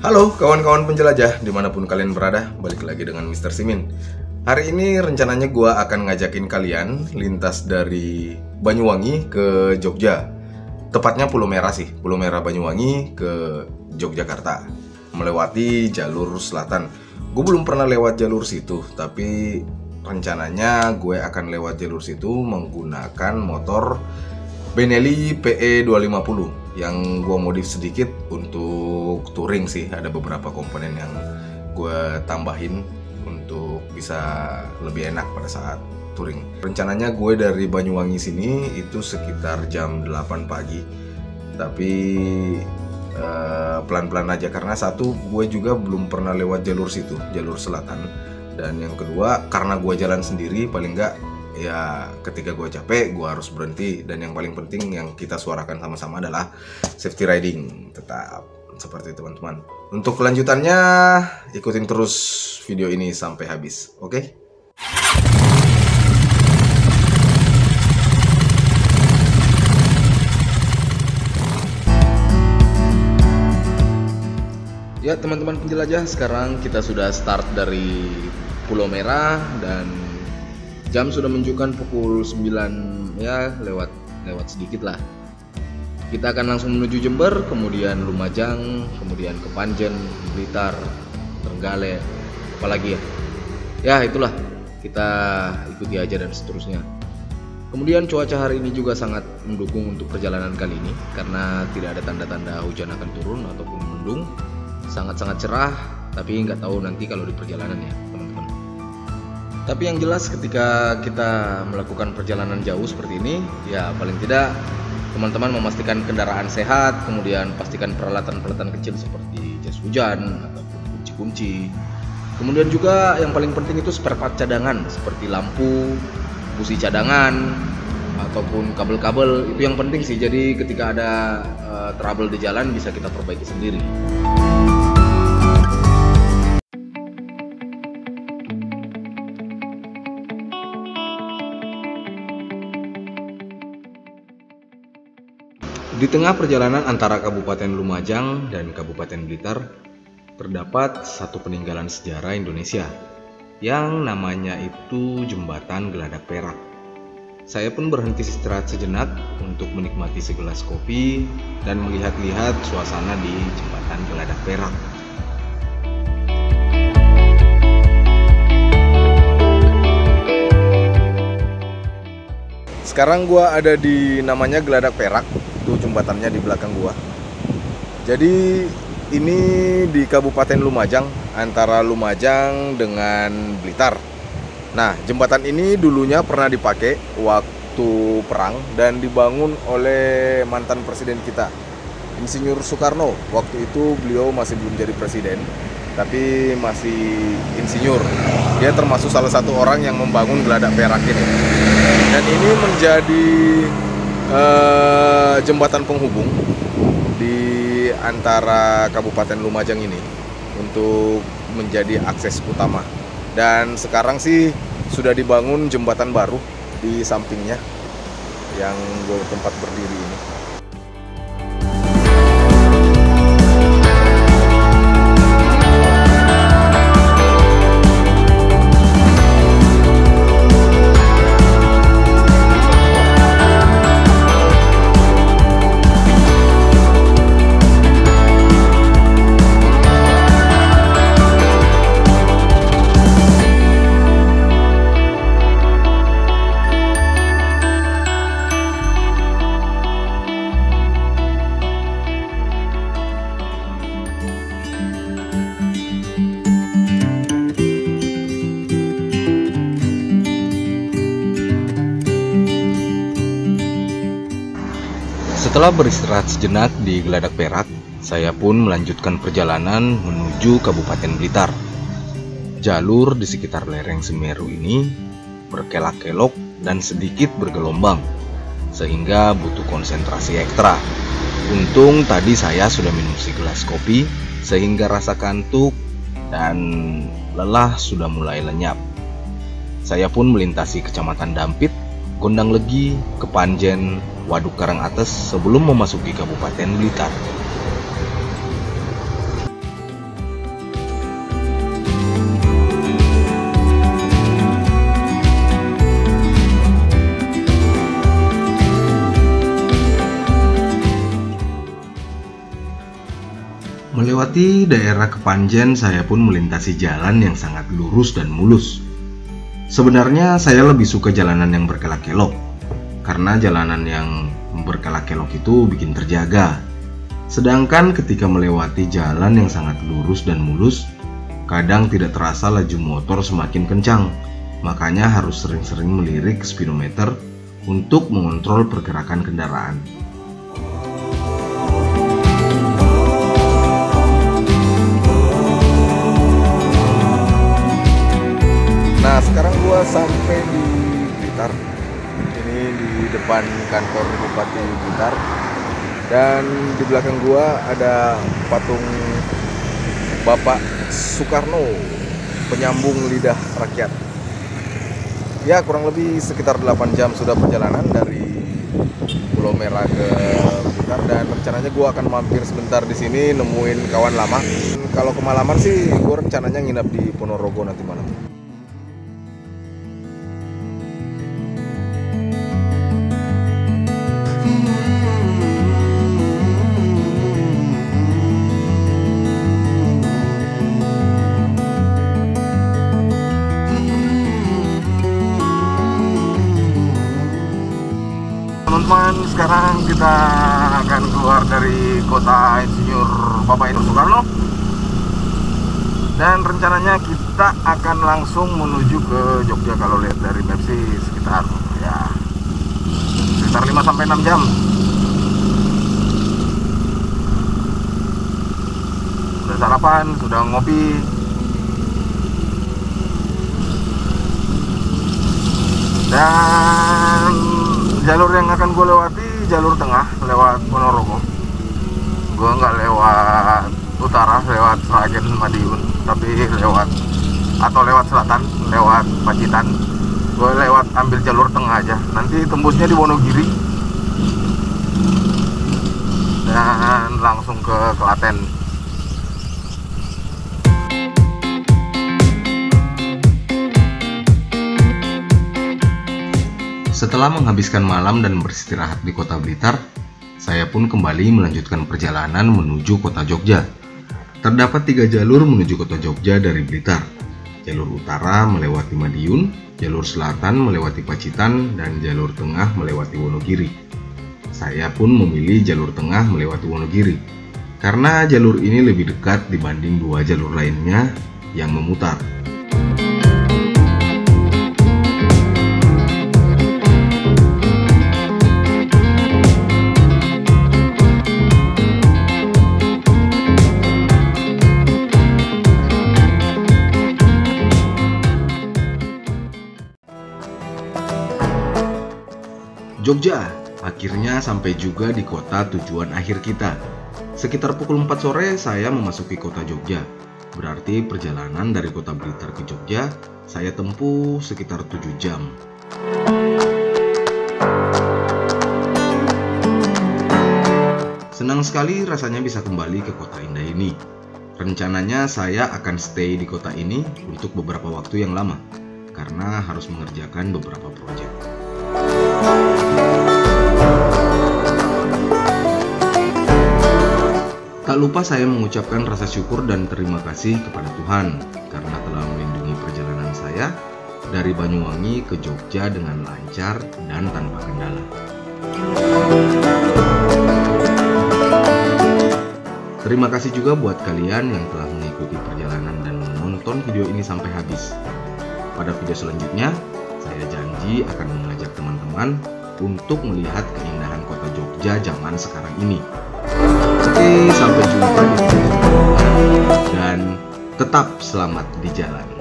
Halo kawan-kawan penjelajah dimanapun kalian berada, balik lagi dengan Mr. Simin. Hari ini rencananya gue akan ngajakin kalian lintas dari Banyuwangi ke Jogja. Tepatnya Pulau Merah sih, Pulau Merah Banyuwangi ke Yogyakarta, melewati jalur selatan. Gue belum pernah lewat jalur situ, tapi rencananya gue akan lewat jalur situ menggunakan motor Benelli PE 250 yang gue modif sedikit untuk touring sih. Ada beberapa komponen yang gue tambahin untuk bisa lebih enak pada saat touring. Rencananya gue dari Banyuwangi sini itu sekitar jam 8 pagi. Tapi pelan-pelan aja karena satu, gue juga belum pernah lewat jalur situ, jalur selatan. Dan yang kedua, karena gue jalan sendiri, paling enggak ya ketika gue capek gue harus berhenti. Dan yang paling penting yang kita suarakan sama-sama adalah safety riding. Tetap seperti itu teman-teman. Untuk kelanjutannya ikutin terus video ini sampai habis, oke? Ya teman-teman penjelajah, sekarang kita sudah start dari Pulau Merah dan jam sudah menunjukkan pukul 9 ya, lewat sedikit lah. Kita akan langsung menuju Jember, kemudian Lumajang, kemudian ke Panjen, Blitar, Trenggalek, apalagi ya. Ya itulah, kita ikuti aja dan seterusnya. Kemudian cuaca hari ini juga sangat mendukung untuk perjalanan kali ini karena tidak ada tanda-tanda hujan akan turun ataupun mendung. Sangat-sangat cerah, tapi nggak tahu nanti kalau di perjalanan ya teman-teman. Tapi yang jelas ketika kita melakukan perjalanan jauh seperti ini, ya paling tidak teman-teman memastikan kendaraan sehat, kemudian pastikan peralatan-peralatan kecil seperti jas hujan ataupun kunci-kunci. Kemudian juga yang paling penting itu spare part cadangan seperti lampu, busi cadangan, ataupun kabel-kabel. Itu yang penting sih, jadi ketika ada trouble di jalan bisa kita perbaiki sendiri. Di tengah perjalanan antara Kabupaten Lumajang dan Kabupaten Blitar, terdapat satu peninggalan sejarah Indonesia yang namanya itu Jembatan Geladak Perak. Saya pun berhenti istirahat sejenak untuk menikmati segelas kopi dan melihat-lihat suasana di Jembatan Geladak Perak. Sekarang gua ada di namanya Geladak Perak. Itu jembatannya di belakang gua. Jadi ini di Kabupaten Lumajang, antara Lumajang dengan Blitar. Nah, jembatan ini dulunya pernah dipakai waktu perang dan dibangun oleh mantan presiden kita, Insinyur Soekarno. Waktu itu beliau masih belum jadi presiden, tapi masih insinyur. Dia termasuk salah satu orang yang membangun Geladak Perak ini. Dan ini menjadi jembatan penghubung di antara Kabupaten Lumajang ini untuk menjadi akses utama. Dan sekarang sih sudah dibangun jembatan baru di sampingnya yang gue tempat berdiri ini. Setelah beristirahat sejenak di Geladak Perak, saya pun melanjutkan perjalanan menuju Kabupaten Blitar. Jalur di sekitar lereng Semeru ini berkelak-kelok dan sedikit bergelombang, sehingga butuh konsentrasi ekstra. Untung tadi saya sudah minum segelas kopi, sehingga rasa kantuk dan lelah sudah mulai lenyap. Saya pun melintasi Kecamatan Dampit, Gondang Legi, Kepanjen, Waduk Karangates sebelum memasuki Kabupaten Blitar. Melewati daerah Kepanjen, saya pun melintasi jalan yang sangat lurus dan mulus. Sebenarnya saya lebih suka jalanan yang berkelok-kelok, karena jalanan yang berkelok-kelok itu bikin terjaga. Sedangkan ketika melewati jalan yang sangat lurus dan mulus, kadang tidak terasa laju motor semakin kencang. Makanya harus sering-sering melirik ke speedometer untuk mengontrol pergerakan kendaraan. Nah, sekarang gua sampai di Blitar. Ini di depan kantor Bupati Blitar. Dan di belakang gua ada patung Bapak Soekarno, penyambung lidah rakyat. Ya, kurang lebih sekitar 8 jam sudah perjalanan dari Pulau Merah ke Blitar, dan rencananya gua akan mampir sebentar di sini nemuin kawan lama. Kalau kemalaman sih gua rencananya nginap di Ponorogo nanti malam. Teman-teman, sekarang kita akan keluar dari kota Insinyur Bapak Ibu Soekarno, dan rencananya kita akan langsung menuju ke Jogja. Kalau lihat dari map sih sekitar 5-6 jam. Sudah sarapan, sudah ngopi. Dan jalur yang akan gue lewati jalur tengah, lewat Ponorogo. Gue nggak lewat utara, lewat Sragen Madiun, tapi lewat selatan, lewat Pacitan. Gue lewat ambil jalur tengah aja. Nanti tembusnya di Wonogiri dan langsung ke Klaten. Setelah menghabiskan malam dan beristirahat di kota Blitar, saya pun kembali melanjutkan perjalanan menuju kota Jogja. Terdapat 3 jalur menuju kota Jogja dari Blitar. Jalur utara melewati Madiun, jalur selatan melewati Pacitan, dan jalur tengah melewati Wonogiri. Saya pun memilih jalur tengah melewati Wonogiri, karena jalur ini lebih dekat dibanding 2 jalur lainnya yang memutar. Jogja, akhirnya sampai juga di kota tujuan akhir kita. Sekitar pukul 4 sore saya memasuki kota Jogja. Berarti perjalanan dari kota Blitar ke Jogja saya tempuh sekitar 7 jam. Senang sekali rasanya bisa kembali ke kota indah ini. Rencananya saya akan stay di kota ini untuk beberapa waktu yang lama, karena harus mengerjakan beberapa proyek. Tak lupa saya mengucapkan rasa syukur dan terima kasih kepada Tuhan karena telah melindungi perjalanan saya dari Banyuwangi ke Jogja dengan lancar dan tanpa kendala. Terima kasih juga buat kalian yang telah mengikuti perjalanan dan menonton video ini sampai habis. Pada video selanjutnya, saya janji akan mengajak teman-teman untuk melihat keindahan kota Jogja zaman sekarang ini. Oke, sampai jumpa di video selanjutnya dan tetap selamat di jalan.